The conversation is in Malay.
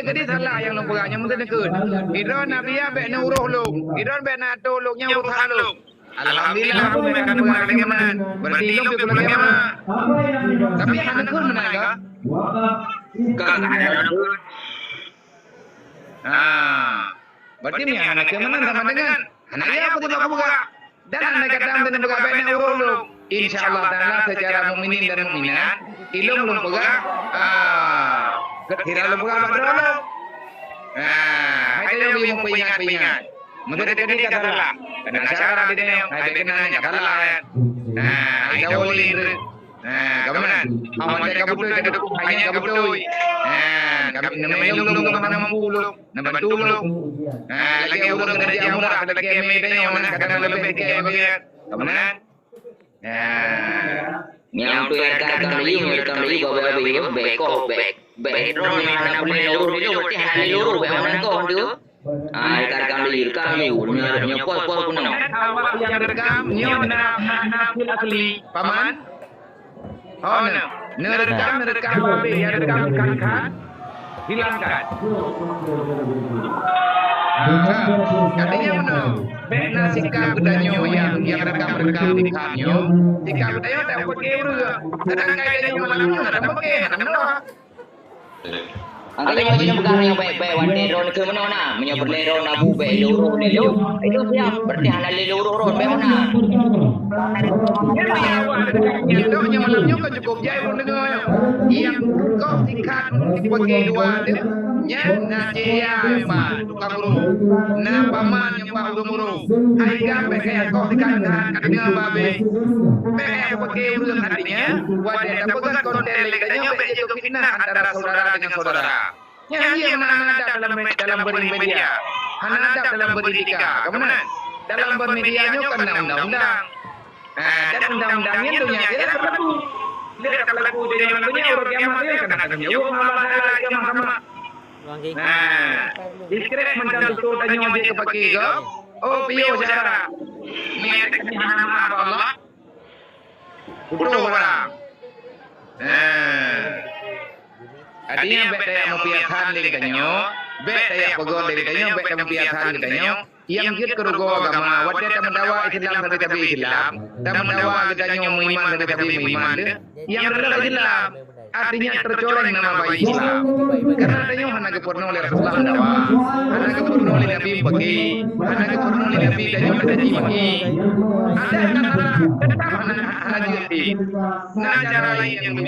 gede salah yang lu pegangnya mesti nekun. Idron nabi ya be nuruh lu. Idron be nato lu nya urusan lu. Alhamdulillah aku mekan pegang dengan berarti lu be kula kema. Tapi hana kun menaga. Kagak ada kun. Berarti ni hana kemana sama dengan hana ya aku tidak buka. Dan anda kata anda buka be nuruh lu. Insyaallah taala secara mukminin dan mukminat ilmu belum pegang Kira lu buka apa dulu? Hai dia mau pingat. Mungkin dia kata lah. Kena cara dia, hai kena kata lah. Ida boleh. Kamu awan dia kabutu dia hanya kabutu. Kami namanya lu mana mampu bantu lu. Lagi urus kerja murah ada kami dia mana kata lebih kami. Kamu Yang tu yang kami bawa beko drone yang nak boleh lurus dia berarti hanya lurus yang kau tu. Kami nya pos pun nak. Yang rekam nyo na asli paman. Oh no. Nerekam babe yang rekam kan hilangkan. Katanya mana? Bena sikap danyo yang rekam di kanyo. Sikap danyo tak pakai urus. Kadang kaitannya malam ada pakai, ada. Angkanya macam pegang yang baik-baik wante drone ke mana nak? Menyo berlero nabu baik luruh ni lu. Itu siap. Berarti hana luruh ron baik mana? Itu yang malamnya kan cukup jaya pun dengar. Yang kau tingkat dipakai dua dia. Yang najia pak tukang guru. Na paman yang pak guru. Hai gambe kayak kau tingkat katanya babe. Kayak pakai urus hatinya. Wadah dapat konten lekanya baik itu fitnah antara saudara dengan saudara. Yang ada dalam bermedia, ada dalam berdika, kemudian dalam bermedianya kena undang-undang. Dan undang-undangnya dunia tidak berlaku. Tidak berlaku di dalam dunia orang kiamat itu kena jawab masalah agama. Diskret mencantum tanya dia kepakai ke? Oh, piyo cara. Niat nama Allah. Udah orang. Artinya bet yang mempiarkan dari kanyo, bet yang pegol dari kanyo, bet yang mempiarkan dari kanyo, yang kita kerugo agama, wadah tak mendawa Islam dari tapi Islam, tak mendawa kanyo muiman dari tapi muiman, yang adalah Islam. Artinya tercoreng nama baik Islam. Karena kanyo hana kepurno oleh Rasulullah mendawa, hana kepurno oleh Nabi bagi, hana kepurno oleh Nabi kanyo bagi bagi. Ada kata tetap hana jadi. Nah cara lain yang